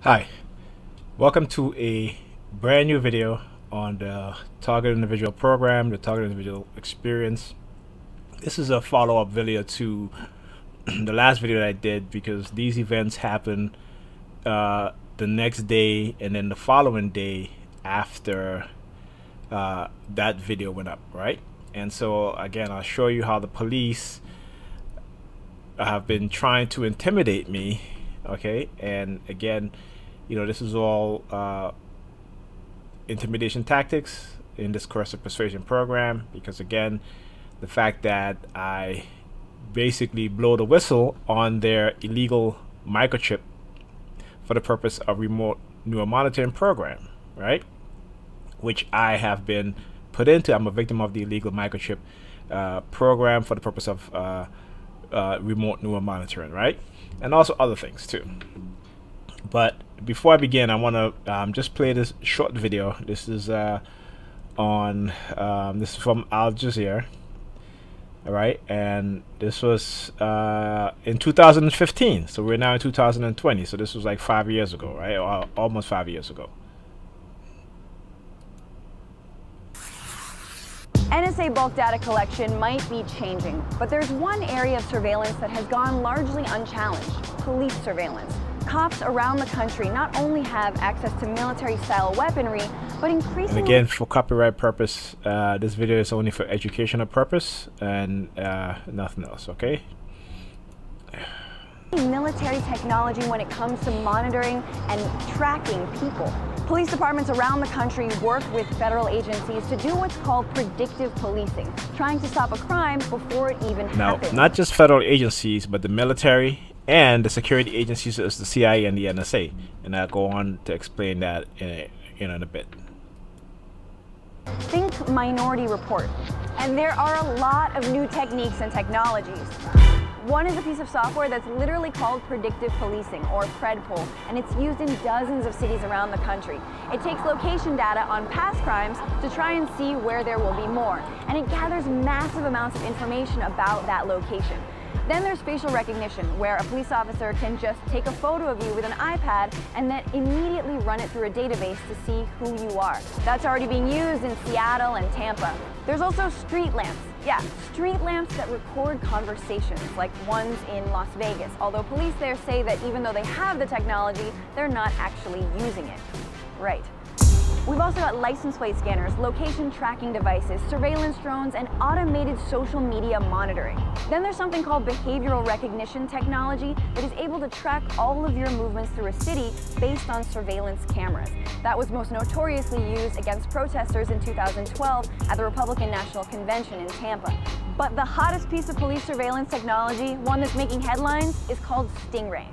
Hi, welcome to a brand new video on the Target Individual program, the Target Individual experience. This is a follow-up video to the last video that I did because these events happen the next day and then the following day after that video went up, right? And so again, I'll show you how the police have been trying to intimidate me. Okay, and again, you know, this is all intimidation tactics in this Coercive Persuasion program, because again, the fact that I basically blow the whistle on their illegal microchip for the purpose of remote neural monitoring program, right? Which I have been put into. I'm a victim of the illegal microchip program for the purpose of remote neural monitoring, right? And also other things too. But before I begin, I want to just play this short video. This is this is from Al Jazeera, all right? And this was in 2015. So we're now in 2020. So this was like 5 years ago, right? Or almost 5 years ago. NSA bulk data collection might be changing, but there's one area of surveillance that has gone largely unchallenged: police surveillance. Cops around the country not only have access to military-style weaponry, but increasingly— And again, for copyright purpose, this video is only for educational purpose and nothing else, okay? Military technology when it comes to monitoring and tracking people. Police departments around the country work with federal agencies to do what's called predictive policing, trying to stop a crime before it even happens. Now, not just federal agencies, but the military and the security agencies as the CIA and the NSA. And I'll go on to explain that in a bit. Think Minority Report. And there are a lot of new techniques and technologies. One is a piece of software that's literally called predictive policing, or PredPol, and it's used in dozens of cities around the country. It takes location data on past crimes to try and see where there will be more, and it gathers massive amounts of information about that location. Then there's facial recognition, where a police officer can just take a photo of you with an iPad and then immediately run it through a database to see who you are. That's already being used in Seattle and Tampa. There's also street lamps. Yeah, street lamps that record conversations, like ones in Las Vegas, although police there say that even though they have the technology, they're not actually using it. Right. We've also got license plate scanners, location tracking devices, surveillance drones, and automated social media monitoring. Then there's something called behavioral recognition technology that is able to track all of your movements through a city based on surveillance cameras. That was most notoriously used against protesters in 2012 at the Republican National Convention in Tampa. But the hottest piece of police surveillance technology, one that's making headlines, is called Stingray.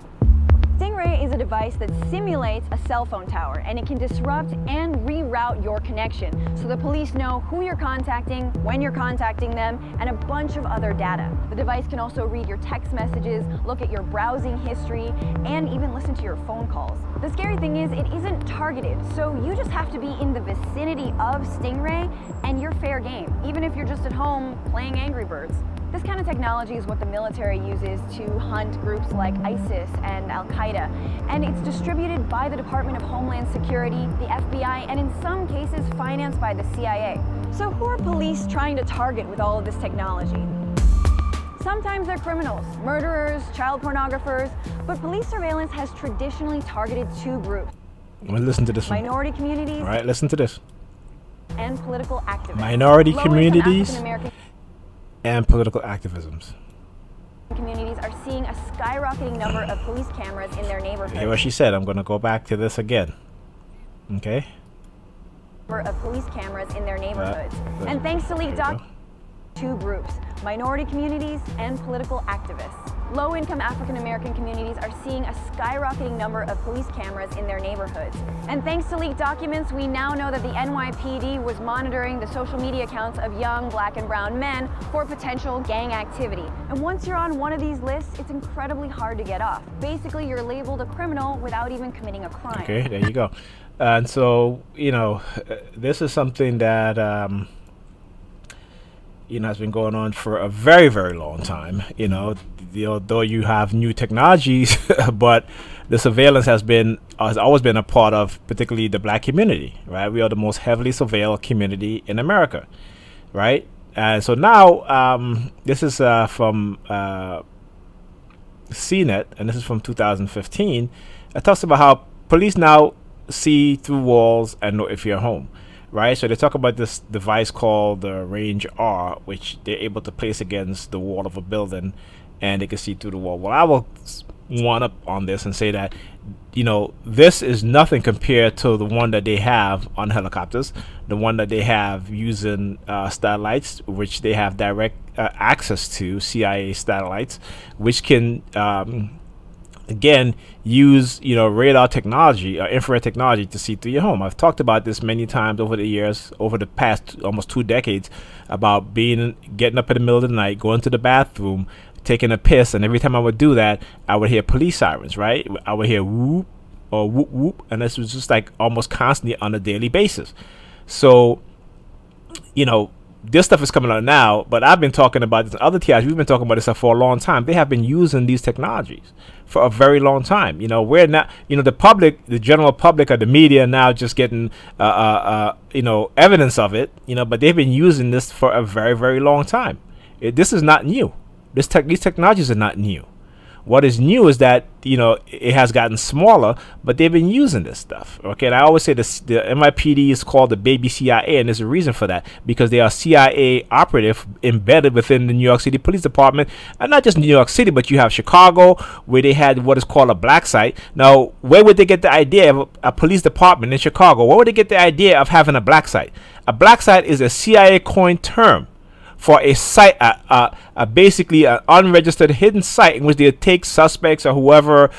Stingray is a device that simulates a cell phone tower, and it can disrupt and reroute your connection so the police know who you're contacting, when you're contacting them, and a bunch of other data. The device can also read your text messages, look at your browsing history, and even listen to your phone calls. The scary thing is it isn't targeted, so you just have to be in the vicinity of Stingray and you're fair game, even if you're just at home playing Angry Birds. This kind of technology is what the military uses to hunt groups like ISIS and Al-Qaeda, and it's distributed by the Department of Homeland Security, the FBI, and in some cases financed by the CIA. So who are police trying to target with all of this technology? Sometimes they're criminals, murderers, child pornographers, but police surveillance has traditionally targeted two groups. Well, listen to this one. Minority communities. All right, listen to this. And political activists. Minority communities and political activisms. Communities are seeing a skyrocketing number of police cameras in their neighborhoods. Hear what she said. I'm going to go back to this again. Okay? Of police cameras in their neighborhoods. And thanks to leaked documents, two groups: minority communities and political activists. Low-income African-American communities are seeing a skyrocketing number of police cameras in their neighborhoods. And thanks to leaked documents, we now know that the NYPD was monitoring the social media accounts of young black and brown men for potential gang activity. And once you're on one of these lists, it's incredibly hard to get off. Basically, you're labeled a criminal without even committing a crime. Okay, there you go. And so, you know, this is something that has been going on for a very, very long time. Though you have new technologies, but the surveillance has always been a part of, particularly the black community, right? We are the most heavily surveilled community in America, right? And so now, this is from CNET, and this is from 2015. It talks about how police now see through walls and know if you're home, right? So they talk about this device called the Range R, which they're able to place against the wall of a building, and they can see through the wall. Well, I will one up on this and say that, this is nothing compared to the one that they have on helicopters, the one that they have using satellites, which they have direct access to, CIA satellites, which can again use radar technology or infrared technology to see through your home. I've talked about this many times over the years, over the past almost 2 decades, about getting up in the middle of the night, going to the bathroom, taking a piss, and every time I would do that, I would hear police sirens, right? I would hear whoop or whoop whoop, and this was just like almost constantly on a daily basis. So this stuff is coming out now, but I've been talking about this in other TIs. We've been talking about this stuff for a long time. They have been using these technologies for a very long time. We're not, the public, the general public, or the media now just getting, evidence of it, but they've been using this for a very, very long time. This is not new. These technologies are not new. What is new is that it has gotten smaller, but they've been using this stuff. Okay, and I always say this: the NYPD is called the baby CIA, and there's a reason for that, because they are CIA operative embedded within the New York City Police Department, and not just New York City, but you have Chicago, where they had what is called a black site. Now, where would they get the idea of a police department in Chicago? Where would they get the idea of having a black site? A black site is a CIA coined term for a site, basically an unregistered hidden site in which they take suspects or whoever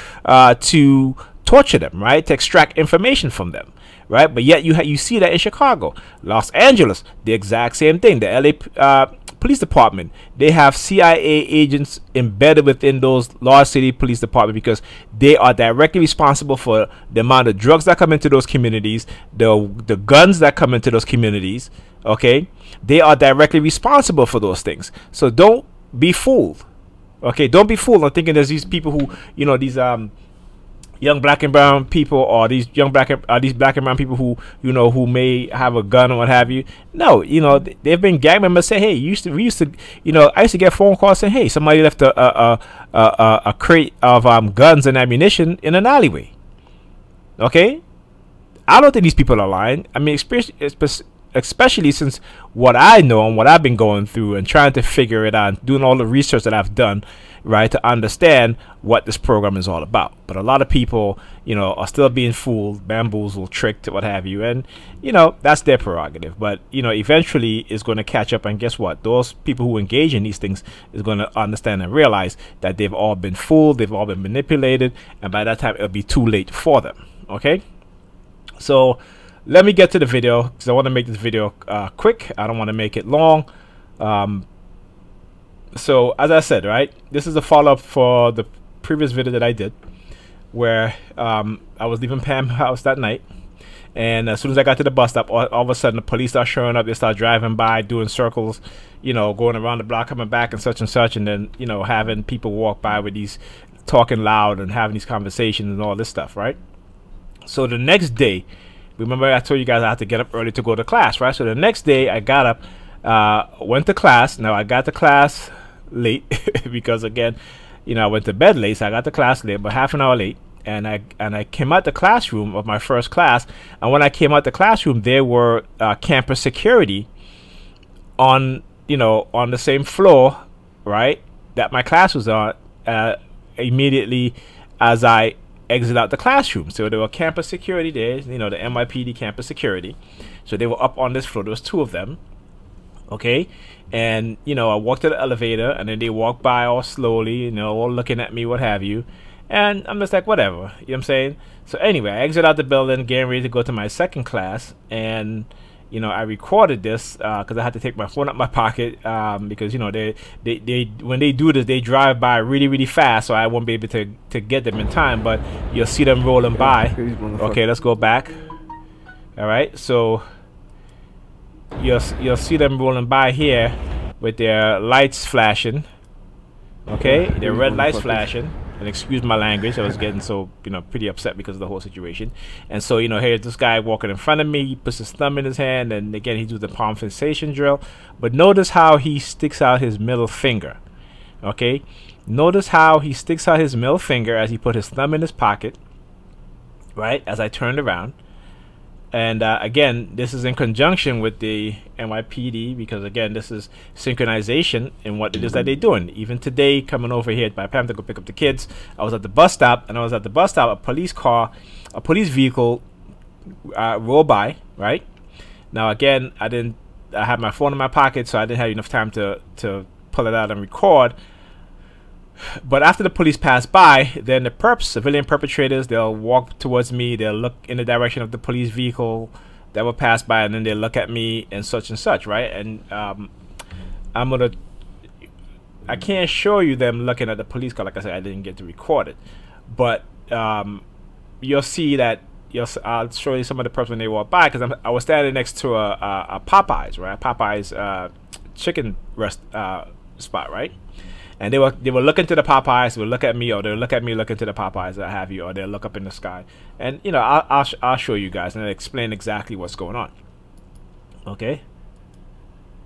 to torture them, right, to extract information from them, right? But yet you see that in Chicago, Los Angeles, the exact same thing. The LA Police Department, they have CIA agents embedded within those large city police departments because they are directly responsible for the amount of drugs that come into those communities, the guns that come into those communities. Okay, they are directly responsible for those things. So don't be fooled. Okay, don't be fooled on thinking there's these people who, these young black and brown people, or these black and brown people who who may have a gun or what have you. No, they've been gang members say, hey, we used to I used to get phone calls saying, hey, somebody left a crate of guns and ammunition in an alleyway. Okay, I don't think these people are lying. I mean, especially since what I know and what I've been going through and trying to figure it out, doing all the research that I've done, right, to understand what this program is all about. But a lot of people, are still being fooled, bamboozled, tricked, what have you, and that's their prerogative. But eventually it's going to catch up, and guess what? Those people who engage in these things is going to understand and realize that they've all been fooled, they've all been manipulated, and by that time it'll be too late for them. Okay, so let me get to the video, because I want to make this video quick. I don't want to make it long. So as I said, right, this is a follow-up for the previous video that I did, where I was leaving Pam's house that night, and as soon as I got to the bus stop, all of a sudden the police start showing up. They start driving by, doing circles, going around the block, coming back, and such, and then having people walk by with these, talking loud and having these conversations and all this stuff, right? So the next day, remember I told you guys I had to get up early to go to class, right? So the next day I got up, went to class. Now I got to class late because again, I went to bed late, so I got to class late, but half an hour late. And I came out the classroom of my first class, and when I came out the classroom, there were campus security on on the same floor, right, that my class was on, immediately as I exit out the classroom. So there were campus security there, the NYPD campus security. So they were up on this floor. There was 2 of them. Okay, and I walked to the elevator, and then they walked by all slowly, all looking at me, what have you. And I'm just like, whatever, you know what I'm saying? So anyway, I exit out the building, getting ready to go to my second class, and I recorded this because I had to take my phone out my pocket because they when they do this, they drive by really, really fast, so I won't be able to get them in time. But you'll see them rolling by. Okay, let's go back. All right, so you'll see them rolling by here with their lights flashing. Okay, their red lights flashing. And excuse my language, I was getting so, pretty upset because of the whole situation. And so, here's this guy walking in front of me. He puts his thumb in his hand, and again, he does the palm sensation drill. But notice how he sticks out his middle finger. Okay, notice how he sticks out his middle finger as he put his thumb in his pocket, right, as I turned around. And again, this is in conjunction with the NYPD, because again, this is synchronization in what it is that they're doing. Even today, coming over here by Pam to go pick up the kids, I was at the bus stop, and a police vehicle rolled by, right? Now again, I had my phone in my pocket, so I didn't have enough time to pull it out and record. But after the police pass by, then the civilian perpetrators, they'll walk towards me, they'll look in the direction of the police vehicle that will pass by, and then they'll look at me and such, right? And I can't show you them looking at the police car. Like I said, I didn't get to record it. But you'll see that, I'll show you some of the perps when they walk by, because I was standing next to a Popeyes, right? Popeyes chicken spot, right? And they were looking to the Popeyes, they would look at me, or they'll look at me, look into the Popeyes, or have you, or they'll look up in the sky. And I'll show you guys and I'll explain exactly what's going on. Okay.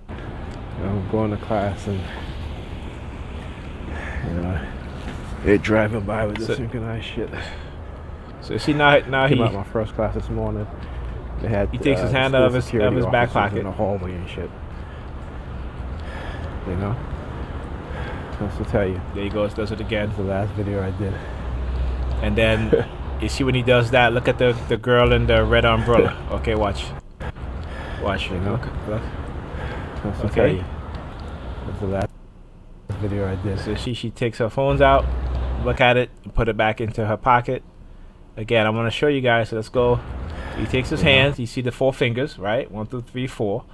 I'm going to class, and they're driving by with this synchronized shit. So you see now he came out my first class this morning. He takes his hand out of his back pocket in the hallway and shit. That's to tell you. There he goes, does it again. That's the last video I did. And then you see when he does that, look at the girl in the red umbrella. Okay, watch. Watch. Look. That's to tell you. That's the last video I did. So she takes her phones out, look at it, and put it back into her pocket. Again, I'm gonna show you guys. So let's go. He takes his hands. You see the 4 fingers, right? 1, 2, 3, 4.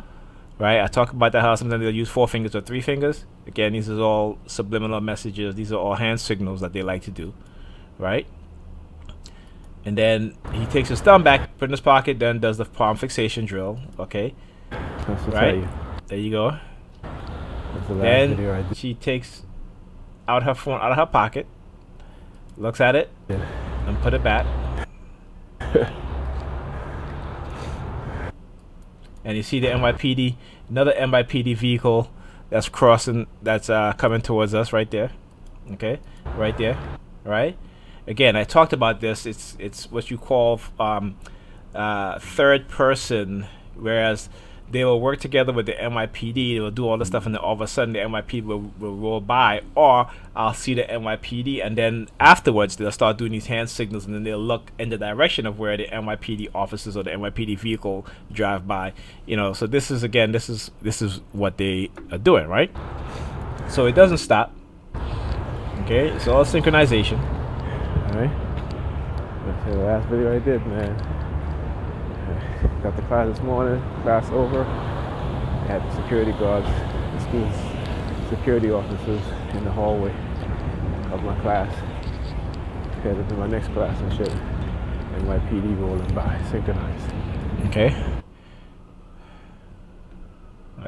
Right, I talk about that, how sometimes they'll use 4 fingers or 3 fingers. Again, these are all subliminal messages. These are all hand signals that they like to do, right? And then he takes his thumb back, put it in his pocket, then does the palm fixation drill. Okay, right? There you go. Then she takes out her phone out of her pocket, looks at it, and put it back. And you see the NYPD, another NYPD vehicle that's crossing, that's coming towards us right there. Okay, right there, right? Again, I talked about this. It's what you call third person, whereas they will work together with the NYPD. They will do all the stuff, and then all of a sudden the NYPD will roll by, or I'll see the NYPD, and then afterwards they'll start doing these hand signals, and then they'll look in the direction of where the NYPD officers or the NYPD vehicle drive by. So this is, again, this is what they are doing, right? So it doesn't stop. Okay, it's all synchronization. All right. That's the last video I did, man. Got the class this morning, class over. Had the security guards, the school's security officers in the hallway of my class. Headed to my next class and shit. And my PD rolling by, synchronized. Okay.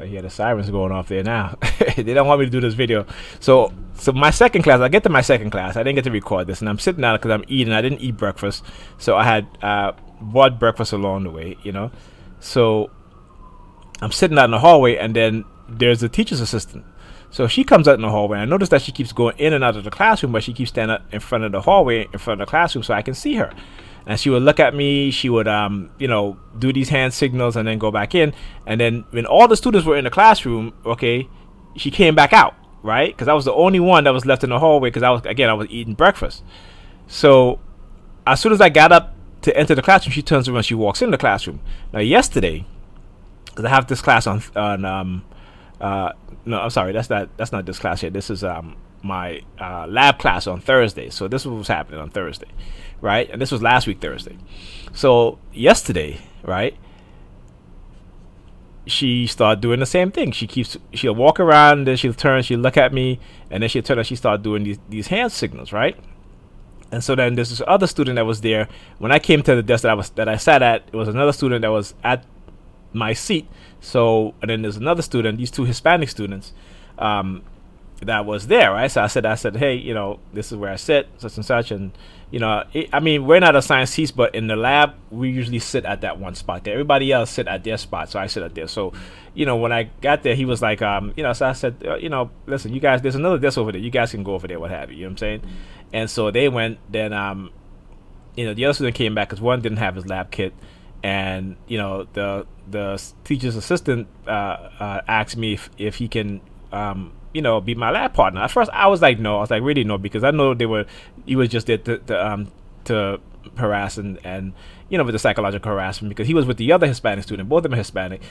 He had the sirens going off there now. They don't want me to do this video. So my second class, I get to my second class. I didn't get to record this, and I'm sitting down because I'm eating. I didn't eat breakfast, so I had bought breakfast along the way, So I'm sitting out in the hallway, and then there's a teacher's assistant. So she comes out in the hallway, and I notice that she keeps going in and out of the classroom, but she keeps standing up in front of the hallway, in front of the classroom, so I can see her. And she would look at me, she would do these hand signals and then go back in. And then when all the students were in the classroom, okay, she came back out, right? Because I was the only one that was left in the hallway, because I was eating breakfast. So as soon as I got up to enter the classroom, she turns around, she walks in the classroom. Now yesterday, because I have this class on no, I'm sorry, that's not this class yet. This is my lab class on Thursday. So this was happening on Thursday, right? And this was last week Thursday. So yesterday, right, she started doing the same thing. She'll walk around, then she'll turn, she'll look at me, and then she'll turn and she start doing these hand signals, right? And so then there's this other student that was there. When I came to the desk that I sat at, it was another student that was at my seat. So, and then there's another student, these two Hispanic students, that was there, right? So I said, hey, you know, this is where I sit, such and such, and you know, I mean, we're not assigned seats, but in the lab, we usually sit at that one spot there. Everybody else sit at their spot, so I sit at there. So, you know, when I got there, he was like, you know, so I said, you know, listen, you guys, there's another desk over there. You guys can go over there, what have you. You know what I'm saying? And so they went. Then, you know, the other student came back because one didn't have his lab kit, and you know, the teacher's assistant asked me if he can, you know, be my lab partner. At first, I was like, no. I was like, really no, because I know he was just there to harass and you know, with the psychological harassment, because he was with the other Hispanic student. Both of them are Hispanic.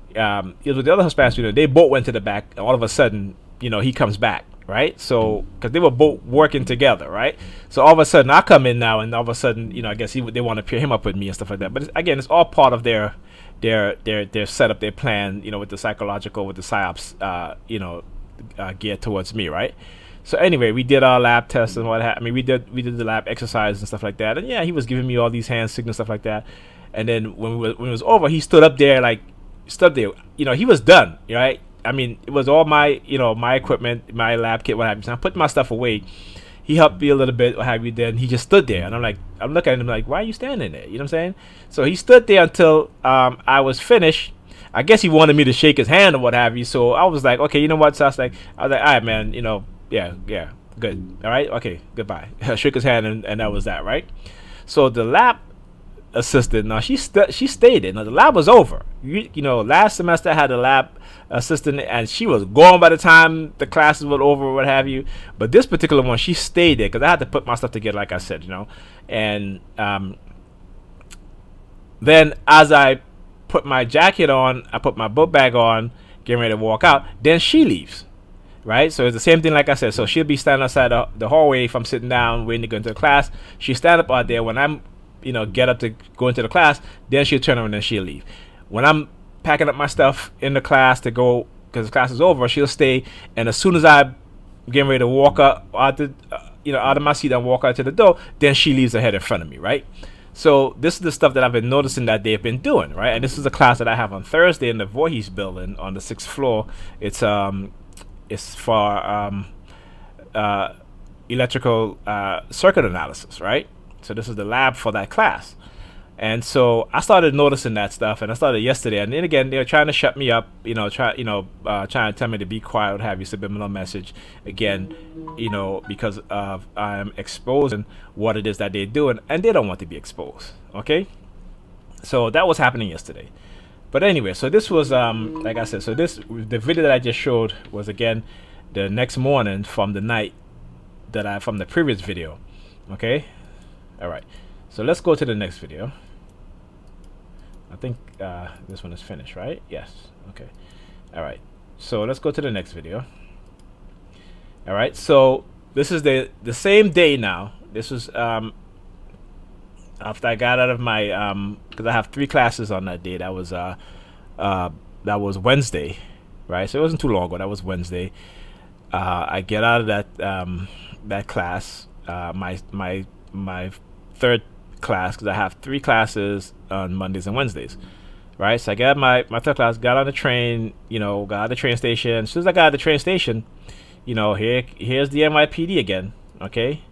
He was with the other Hispanic student. They both went to the back, and all of a sudden, you know, he comes back, right? So, because they were both working together, right? So all of a sudden, I come in now, and all of a sudden, you know, I guess they want to pair him up with me and stuff like that. But again, it's all part of their setup, their plan, you know, with the psychological, with the psyops, you know, geared towards me, right? So anyway, we did our lab tests and what happened. I mean, we did the lab exercise and stuff like that. And yeah, he was giving me all these hand signals, stuff like that. And then when it was over, he stood up there, you know, he was done, right? I mean, it was all my, you know, my equipment, my lab kit, what have you. So I put my stuff away. He helped me a little bit, what have you. Then he just stood there, and I'm looking at him like, why are you standing there? You know what I'm saying? So he stood there until I was finished. I guess he wanted me to shake his hand or what have you. So I was like, okay, you know what? So I was like, all right, man, you know, yeah, good. All right, okay, goodbye. I shook his hand, and that was that, right? So the lab assistant, now she stayed there. Now the lab was over. You know, last semester I had a lab assistant, and she was gone by the time the classes were over or what have you. But this particular one, she stayed there because I had to put my stuff together, like I said, you know. And then as I put my jacket on, I put my book bag on, getting ready to walk out, then she leaves, right? So it's the same thing, like I said. So she'll be standing outside the hallway if I'm sitting down waiting to go into the class. She'll stand up out there. When I'm, you know, get up to go into the class, then she'll turn around and then she'll leave. When I'm packing up my stuff in the class to go, because the class is over, she'll stay. And as soon as I'm getting ready to walk up out of my seat and walk out to the door, then she leaves ahead in front of me, right? So this is the stuff that I've been noticing that they've been doing, right? And this is a class that I have on Thursday in the Voorhees building on the 6th floor. It's for electrical circuit analysis, right? So this is the lab for that class. And so I started noticing that stuff, and I started yesterday. And then again, they were trying to shut me up, you know, trying to tell me to be quiet, what have you, subliminal message. Again, you know, because of I'm exposing what it is that they're doing, and they don't want to be exposed. Okay, so that was happening yesterday. But anyway, so this was like I said, so the video that I just showed was again the next morning from the night that from the previous video. Okay, all right. So let's go to the next video. I think this one is finished, right? Yes. Okay. All right. So let's go to the next video. All right. So this is the same day now. This was after I got out of my because I have 3 classes on that day. That was Wednesday, right? So it wasn't too long ago. That was Wednesday. I get out of that class, my third class, because I have 3 classes on Mondays and Wednesdays, right? So I got my third class, got on the train, you know, got at the train station. As soon as I got at the train station, you know, here's the NYPD again, okay?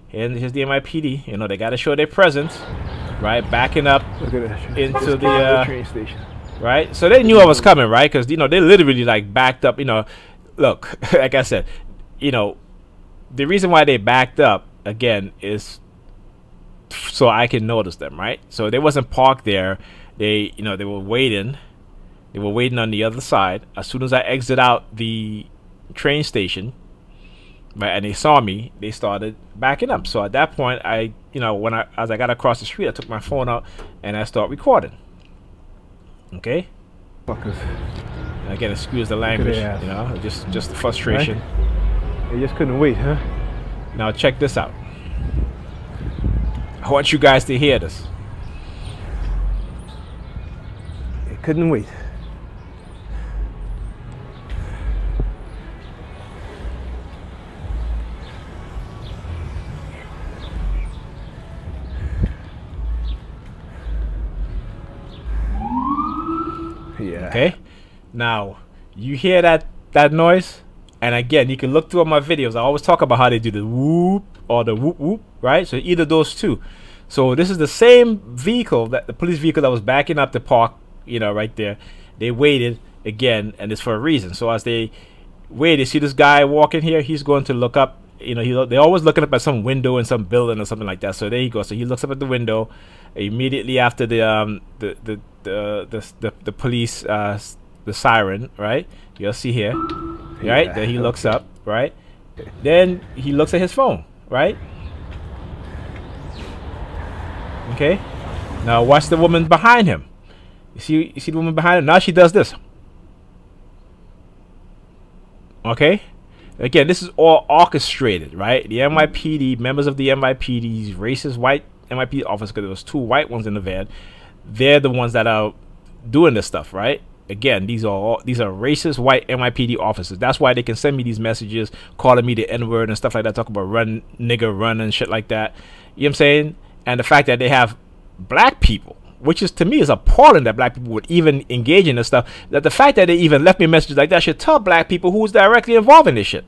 Here's the NYPD. You know, they got to show their presence, right? Backing up into the train station, right? So they knew I was coming, right? Because, you know, they literally like backed up. You know, look, like I said, you know, the reason why they backed up again is so I can notice them, right? So they wasn't parked there. They, you know, they were waiting. They were waiting on the other side. As soon as I exit out the train station, right, and they saw me, they started backing up. So at that point, I, you know, as I got across the street, I took my phone out and I started recording. Okay. Fuckers. And again, excuse the language, you know, just the frustration. Right? They just couldn't wait, huh? Now check this out. I want you guys to hear this. They couldn't wait. Yeah. Okay. Now you hear that noise, and again, you can look through all my videos. I always talk about how they do the whoop or the whoop whoop, right? So either those two. So this is the same vehicle, that the police vehicle that was backing up the park, you know, right there. They waited again, and it's for a reason. So as they wait, you see this guy walking here. He's going to look up. You know, they're always looking up at some window in some building or something like that. So there you go. So he looks up at the window immediately after the police the siren, right? You'll see here, right? Yeah. Then he looks up, right? Then he looks at his phone, right? Okay. Now watch the woman behind him. You see the woman behind him. Now she does this. Okay. Again, this is all orchestrated, right? The NYPD, members of the NYPD's racist white NYPD officers, because there was 2 white ones in the van. They're the ones that are doing this stuff, right? Again, these are racist white NYPD officers. That's why they can send me these messages calling me the N-word and stuff like that, talk about run, nigger, run and shit like that. You know what I'm saying? And the fact that they have black people, which is to me is appalling that black people would even engage in this stuff. That the fact that they even left me messages like that should tell black people who's directly involved in this shit,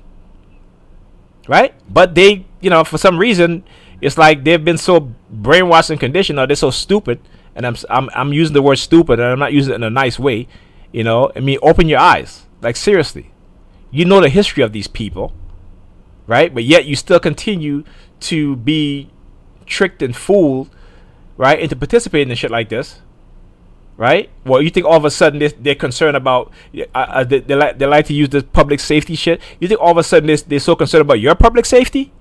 right? But they, you know, for some reason, it's like they've been so brainwashed and conditioned, or they're so stupid. And I'm using the word stupid, and I'm not using it in a nice way. You know, I mean, open your eyes. Like, seriously, you know the history of these people, right? But yet you still continue to be tricked and fooled, right, into participating in shit like this, right? Well, you think all of a sudden they're concerned about they like to use this public safety shit. You think all of a sudden they're so concerned about your public safety?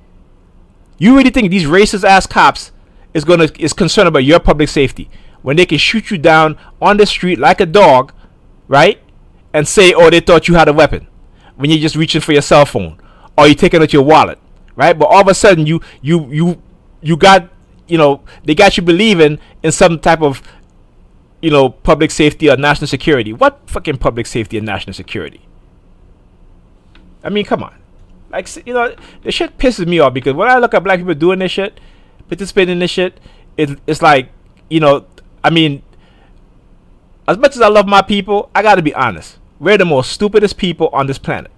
You really think these racist ass cops is concerned about your public safety when they can shoot you down on the street like a dog, right? And say, oh, they thought you had a weapon when you're just reaching for your cell phone, or you're taking out your wallet, right? But all of a sudden you got, you know, they got you believing in some type of, you know, public safety or national security. What fucking public safety and national security? I mean, come on. Like, you know, the shit pisses me off, because when I look at black people doing this shit, participating in this shit, it's like, you know, I mean, as much as I love my people, I gotta be honest. We're the most stupidest people on this planet.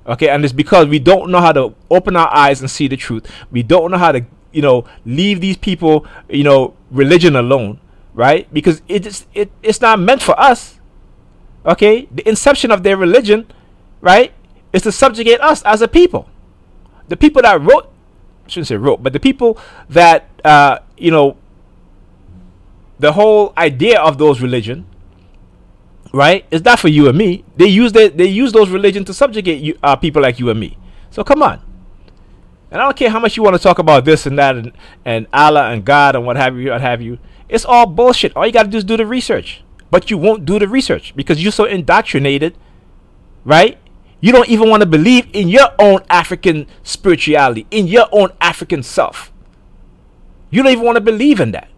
Okay, and it's because we don't know how to open our eyes and see the truth. We don't know how to, you know, leave these people, you know, religion alone, right? Because it's not meant for us. Okay, the inception of their religion, right, is to subjugate us as a people. The people that wrote, I shouldn't say wrote, but the people that you know, the whole idea of those religion, right, is not for you and me. They use those religions to subjugate you, people like you and me. So come on. And I don't care how much you want to talk about this and that and Allah and God and what have you. It's all bullshit. All you got to do is do the research. But you won't do the research because you're so indoctrinated, right? You don't even want to believe in your own African spirituality, in your own African self. You don't even want to believe in that.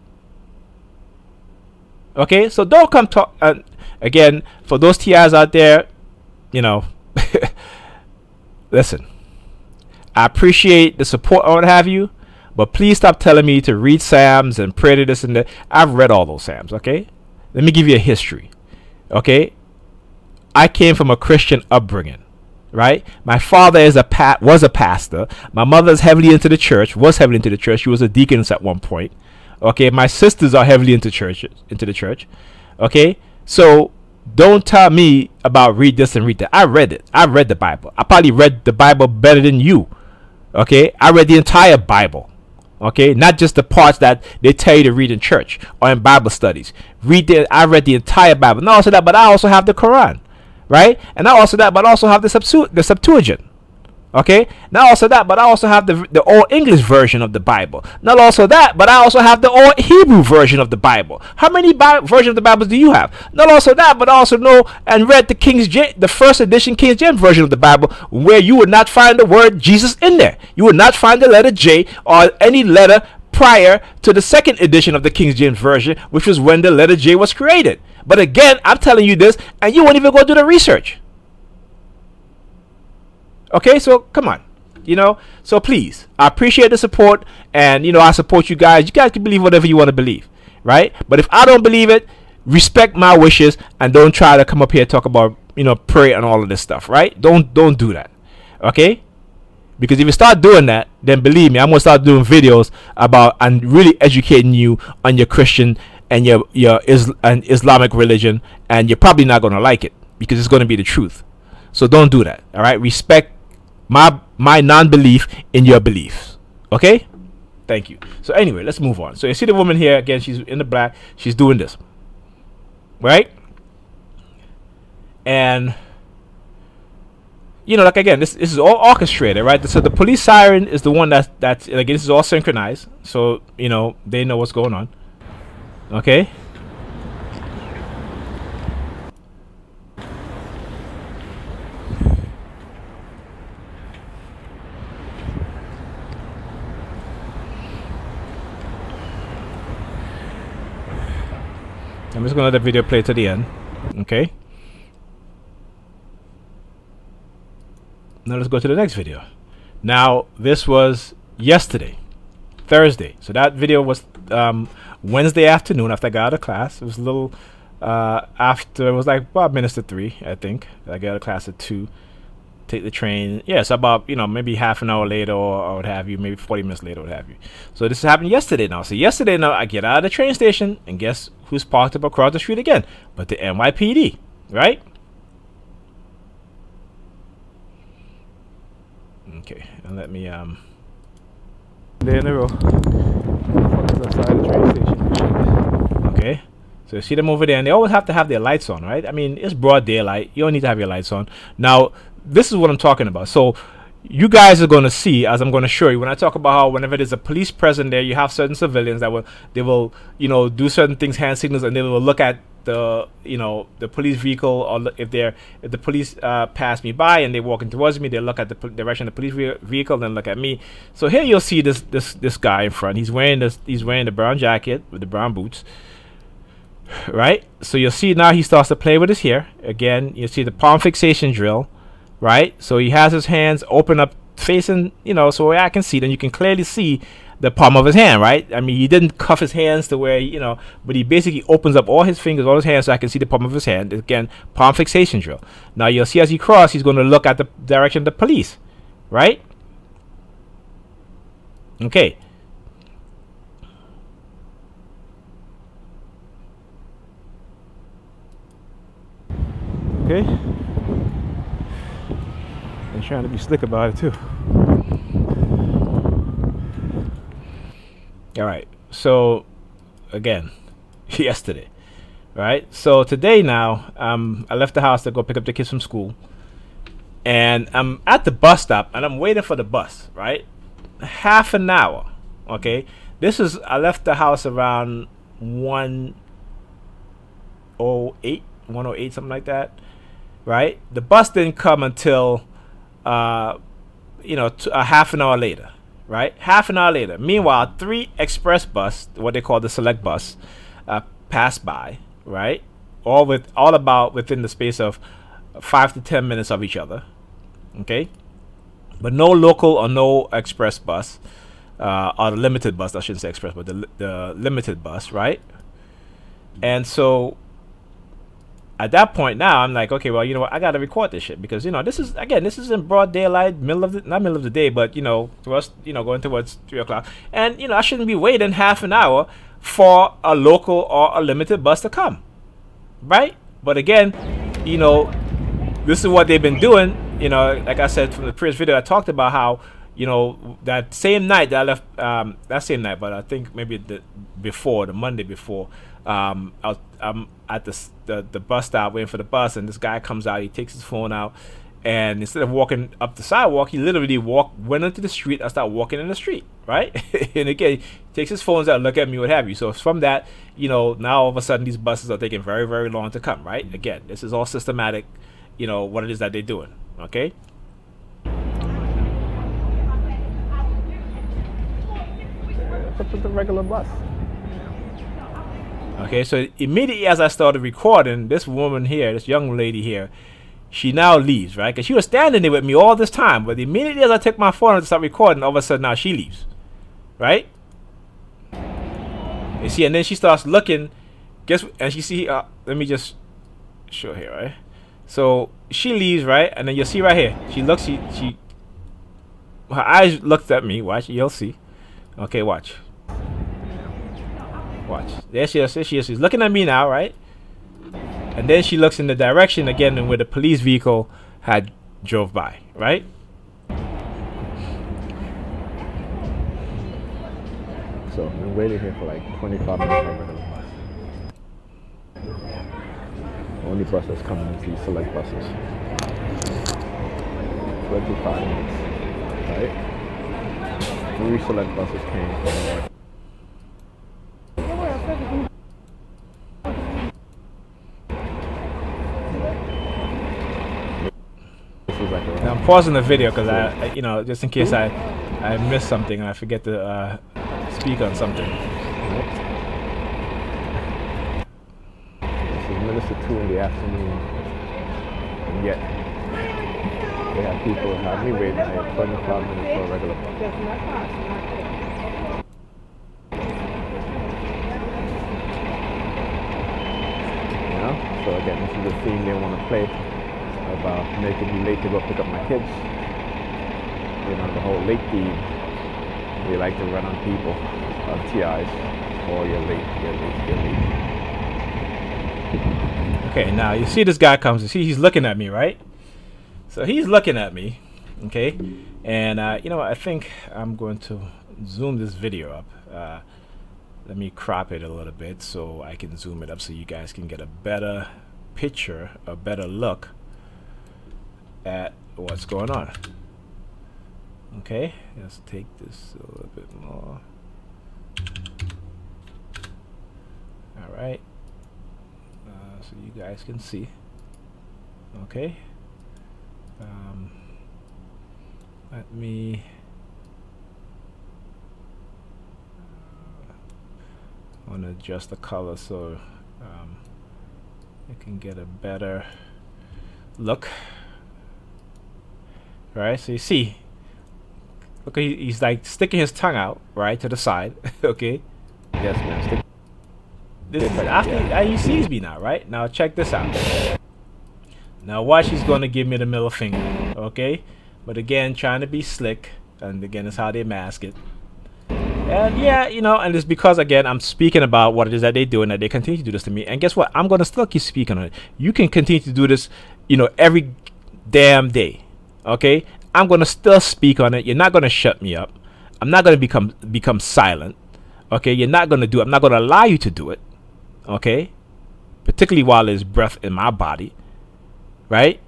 Okay? So don't come talk. Again, for those TIs out there, you know, listen. I appreciate the support or what have you, but please stop telling me to read Psalms and pray to this and that. I've read all those Psalms, okay? Let me give you a history, okay? I came from a Christian upbringing, right? My father was a pastor. My mother is heavily into the church, was heavily into the church. She was a deaconess at one point, okay? My sisters are heavily into the church, okay? So don't tell me about read this and read that. I read it. I read the Bible. I probably read the Bible better than you. Okay, I read the entire Bible. Okay, not just the parts that they tell you to read in church or in Bible studies. I read the entire Bible. Not also that, but I also have the Quran, right? And not also that, but I also have the Septuagint. Okay, not also that, but I also have the Old English version of the Bible. Not also that, but I also have the Old Hebrew version of the Bible. How many versions of the Bible do you have? Not also that, but I also know and read the first edition King James version of the Bible, where you would not find the word Jesus in there. You would not find the letter J or any letter prior to the second edition of the King James version, which was when the letter J was created. But again, I'm telling you this, and you won't even go do the research. Okay, so come on, you know, so please, I appreciate the support, and, you know, I support you guys. You guys can believe whatever you want to believe, right? But if I don't believe it, respect my wishes and don't try to come up here and talk about, you know, pray and all of this stuff, right? Don't do that, okay? Because if you start doing that, then believe me, I'm gonna start doing videos about and really educating you on your Christian and your Islamic religion, and you're probably not gonna like it because it's gonna be the truth. So don't do that. All right, respect my non-belief in your beliefs. Okay, thank you. So anyway, let's move on. So you see the woman here again. She's in the black. She's doing this, right? And you know, like again, this is all orchestrated, right? So the police siren is the one that's again, this is all synchronized, so you know they know what's going on. Okay. I'm just gonna let the video play to the end. Okay. Now let's go to the next video. Now this was yesterday, Thursday. So that video was Wednesday afternoon after I got out of class. It was a little after, it was like about minutes to 3, I think. I got out of class at 2. Take the train. Yeah, so about, you know, maybe half an hour later or what have you, maybe 40 minutes later, what have you. So this happened yesterday now. So yesterday now I get out of the train station and guess who's parked up across the street again? But the NYPD, right? Okay, and let me There in a row. Outside the train station. Okay, so you see them over there, and they always have to have their lights on, right? I mean, it's broad daylight. You don't need to have your lights on. Now, this is what I'm talking about. So you guys are going to see, as I'm going to show you, when I talk about how whenever there's a police present there, you have certain civilians that will, you know, do certain things, hand signals, and they will look at the, you know, the police vehicle, or if the police pass me by and they're walking towards me, they look at the direction of the police vehicle, then look at me. So here you'll see this guy in front. He's wearing the brown jacket with the brown boots, right? So you'll see now he starts to play with his hair again. You see the palm fixation drill, right? So he has his hands open up facing, you know, so I can see, then you can clearly see the palm of his hand, right? I mean, he didn't cuff his hands to where, you know, but he basically opens up all his fingers, all his hands, so I can see the palm of his hand. Again, palm fixation drill. Now you'll see as he crosses, he's going to look at the direction of the police, right? Okay. Okay. And trying to be slick about it too. All right, so again, yesterday, right? So today now, I left the house to go pick up the kids from school, and I'm at the bus stop and I'm waiting for the bus, right? Half an hour, okay? I left the house around 1:08, something like that, right? The bus didn't come until, you know, a half an hour later. Right, half an hour later. Meanwhile, 3 express bus, what they call the select bus, passed by. Right, all about within the space of 5 to 10 minutes of each other. Okay, but no local or no express bus, or the limited bus. I shouldn't say express, but the limited bus. Right, and so at that point now, I'm like, okay, well, you know what, I gotta record this shit because, you know, this is in broad daylight, not middle of the day, but, you know, to us, you know, going towards 3 o'clock, and, you know, I shouldn't be waiting half an hour for a local or a limited bus to come, right? But again, you know, this is what they've been doing. You know, like I said from the previous video, I talked about how, you know, that same night that I left, that same night, but I think maybe the Monday before, I'm at the bus stop waiting for the bus, and this guy comes out. He takes his phone out, and instead of walking up the sidewalk, he literally went into the street and started walking in the street, right? And again, he takes his phones out, look at me, what have you. So from that, you know, now all of a sudden these buses are taking very, very long to come, right? Again, this is all systematic, you know, what it is that they're doing, okay? What's with the regular bus? Okay, so immediately as I started recording, this woman here, this young lady here, she now leaves, right? Because she was standing there with me all this time, but immediately as I took my phone and start recording, all of a sudden now she leaves, right? You see, and then she starts looking guess, and you see, let me just show here, right? So she leaves, right? And then you'll see right here, she looks, her eyes looked at me. Watch, you'll see. Okay, watch. Watch. There she is. There she is. She's looking at me now, right? And then she looks in the direction again where the police vehicle had drove by, right? So I've been waiting here for like 25 minutes for a regular bus. Only bus that's coming is these select buses. 25 minutes, right? 3 select buses came from north. Now I'm pausing the video because I, you know, just in case I miss something and I forget to speak on something. This is minutes to 2 in the afternoon, and yet they have people have me waiting like 25 minutes for a regular bus. You know? So again, this is the theme they want to play about making me late to go pick up my kids. You know, the whole late theme. They like to run on people on TIs. Oh, you're late, you're late, you're late. Okay, now you see this guy comes. You see he's looking at me, right? So he's looking at me, okay? And you know, I think I'm going to zoom this video up. Let me crop it a little bit so I can zoom it up so you guys can get a better picture, a better look at what's going on. Okay, let's take this a little bit more. All right, so you guys can see. Okay, let me I want to adjust the color so you can get a better look. All right, so you see, okay, he's like sticking his tongue out right to the side. Okay, Yes, man. this is after he sees me now, right? Now check this out. Now watch, he's gonna give me the middle finger, okay? But again, trying to be slick, and again, it's how they mask it. And yeah, you know, and it's because again, I'm speaking about what it is that they do and that they continue to do this to me. And guess what? I'm gonna still keep speaking on it. You can continue to do this, you know, every damn day, okay? I'm gonna still speak on it. You're not gonna shut me up. I'm not gonna become silent, okay? You're not gonna do it. I'm not gonna allow you to do it, okay? Particularly while there's breath in my body, right?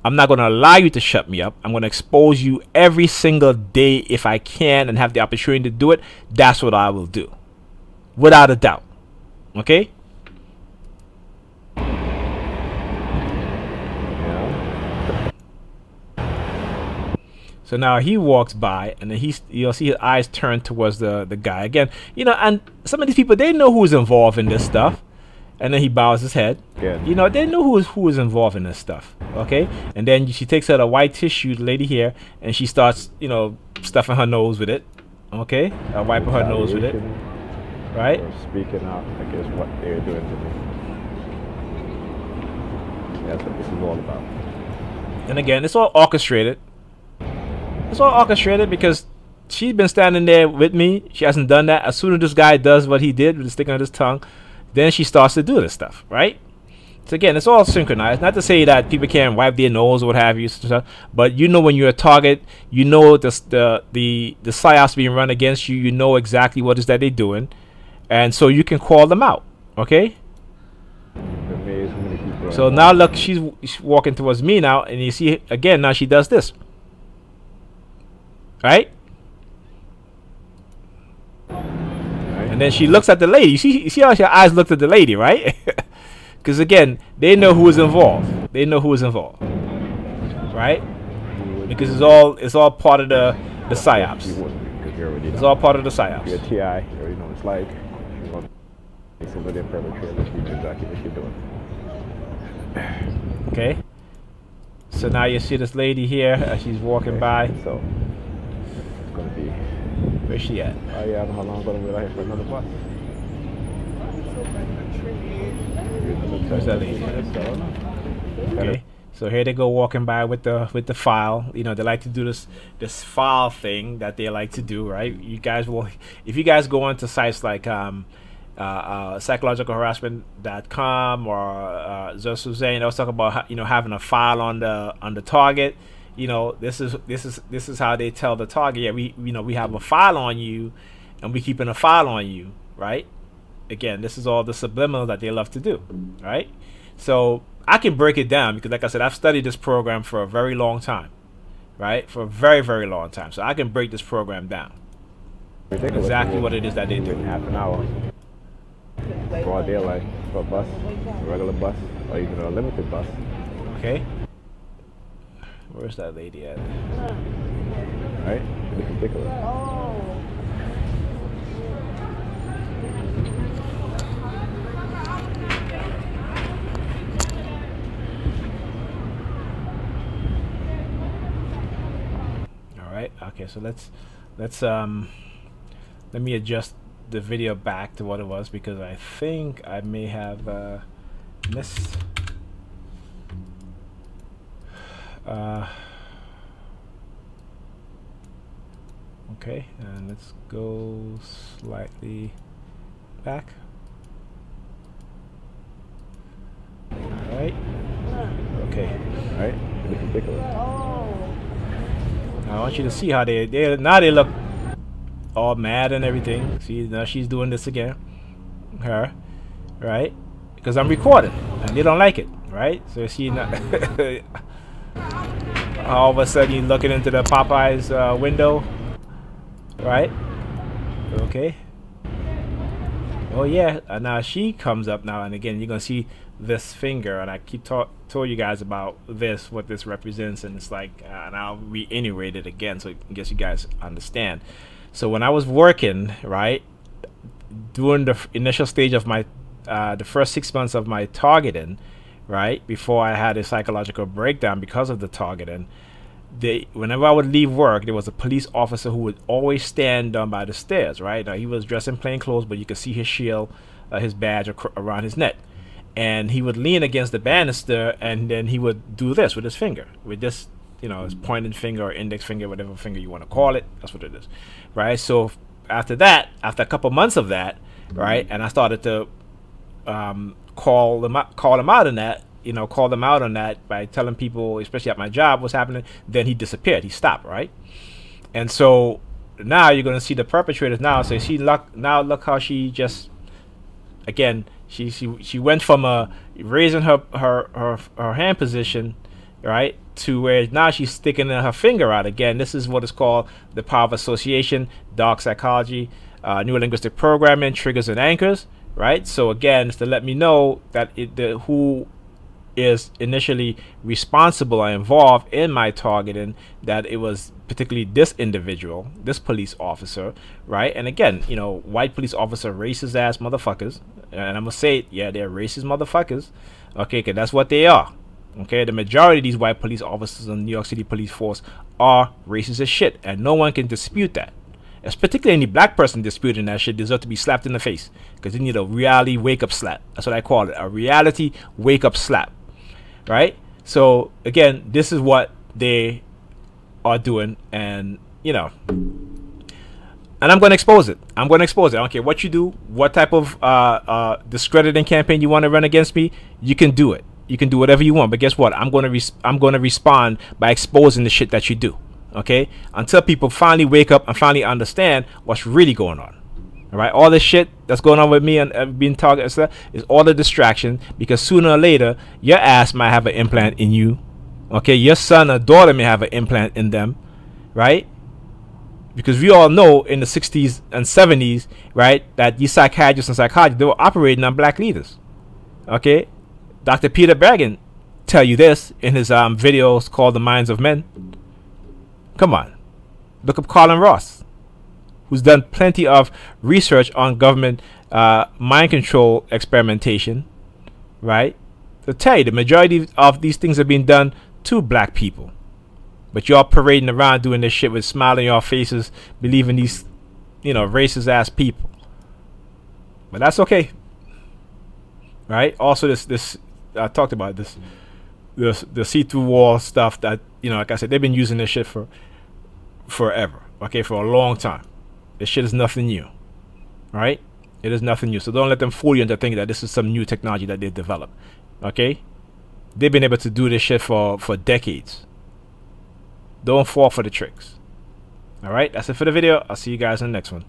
I'm not gonna allow you to shut me up. I'm gonna expose you every single day if I can and have the opportunity to do it. That's what I will do, without a doubt, okay? So now he walks by, and then you'll see his eyes turn towards the guy again. You know, and some of these people, they know who's involved in this stuff. And then he bows his head. Yeah. You know, they know who is involved in this stuff. Okay? And then she takes out a white tissue, the lady here, and she starts, you know, stuffing her nose with it. Okay? Wiping her nose with it. Right? Or speaking out, I guess, what they're doing to me. That's what this is all about. And again, it's all orchestrated. It's all orchestrated because she's been standing there with me. She hasn't done that. As soon as this guy does what he did with the sticking out his tongue, then she starts to do this stuff, right? So again, it's all synchronized. Not to say that people can't wipe their nose or what have you, but you know when you're a target, you know the psyops being run against you. You know exactly what it is that they're doing, and so you can call them out. Okay. So now look, she's walking towards me now, and you see again now she does this, right? And then she looks at the lady. You see how her eyes looked at the lady, right? Because again, they know who is involved. They know who is involved, right? Because it's all part of the psyops. It's all part of the psyops. You're a TI. You already know what it's like. You want somebody perpetrator. You know exactly what you're doing. Okay. So now you see this lady here. She's walking by. So it's gonna be. Where's she at? Oh yeah, I don't know how long I'm gonna be out here for another bus. Where's that lady? Okay. So here they go walking by with the file. You know, they like to do this file thing that they like to do, right? You guys will, if you guys go onto sites like psychologicalharassment.com or just Suzanne, I was talking about having a file on the target. You know, this is how they tell the target, yeah, we have a file on you, and we keeping a file on you, right? Again, this is all the subliminal that they love to do, right? So I can break it down because, like I said, I've studied this program for a very long time, right? For a very, very long time. So I can break this program down. Ridiculous. Exactly what it is that they do. Half an hour. Broad daylight for a bus, a regular bus, or even a limited bus. Okay. Where's that lady at? Right? It's ridiculous. Okay, so let's let me adjust the video back to what it was, because I think I may have missed okay, and let's go slightly back. Alright. Okay. Alright, it's ridiculous. I want you to see how they now they look all mad and everything. See, now she's doing this again. Her, right? Because I'm recording and they don't like it, right? So she not all of a sudden you're looking into the Popeye's window, right? Okay. Oh yeah, and now she comes up now, and again you're gonna see this finger, and I keep told you guys about this, what this represents, and it's like, and I'll reiterate it again so I guess you guys understand. So when I was working, right, during the initial stage of my the first 6 months of my targeting, right, before I had a psychological breakdown because of the targeting, whenever I would leave work, there was a police officer who would always stand down by the stairs, right? Now, he was dressed in plain clothes, but you could see his shield, his badge around his neck. And he would lean against the banister, and then he would do this with his finger, with this, his pointing finger or index finger, whatever finger you want to call it. That's what it is, right? So after that, after a couple months of that, right, and I started to call them out on that, call them out on that by telling people, especially at my job, what's happening. Then he disappeared. He stopped, right? And so now you're going to see the perpetrators now. So look how she just, again, she went from raising her hand position, right, to where now she's sticking her finger out again. This is what is called the power of association, dark psychology, neurolinguistic programming, triggers and anchors, right? So again, it's to let me know that who is initially responsible or involved in my targeting, that it was particularly this individual, this police officer, right? And again, white police officer, racist ass motherfuckers, and I'm gonna say it, yeah, they're racist motherfuckers, okay, because that's what they are, okay? The majority of these white police officers in the New York City police force are racist as shit, and no one can dispute that. As particularly any black person disputing that shit deserves to be slapped in the face, because they need a reality wake-up slap. That's what I call it, a reality wake-up slap, right? So again, this is what they are doing, and and I'm going to expose it. I'm going to expose it. I don't care what you do, what type of discrediting campaign you want to run against me. You can do it. You can do whatever you want. But guess what? I'm going to respond by exposing the shit that you do. Okay? Until people finally wake up and finally understand what's really going on. All right? All this shit that's going on with me and being targeted and stuff is all a distraction, because sooner or later your ass might have an implant in you. Okay? Your son or daughter may have an implant in them, right? Because we all know in the 60s and 70s, right, that these psychiatrists and psychologists, they were operating on black leaders. Okay? Dr. Peter Bergen tell you this in his videos called The Minds of Men. Come on. Look up Colin Ross, who's done plenty of research on government mind control experimentation, right? To tell you, the majority of these things are being done to black people. But y'all parading around doing this shit with smile on your faces, believing these, racist ass people. But that's okay. right? Also, this I talked about this, the see-through wall stuff that, you know, like I said, they've been using this shit for forever. Okay, for a long time. This shit is nothing new, right? It is nothing new. So don't let them fool you into thinking that this is some new technology that they developed. Okay, they've been able to do this shit for decades. Don't fall for the tricks. All right, that's it for the video. I'll see you guys in the next one.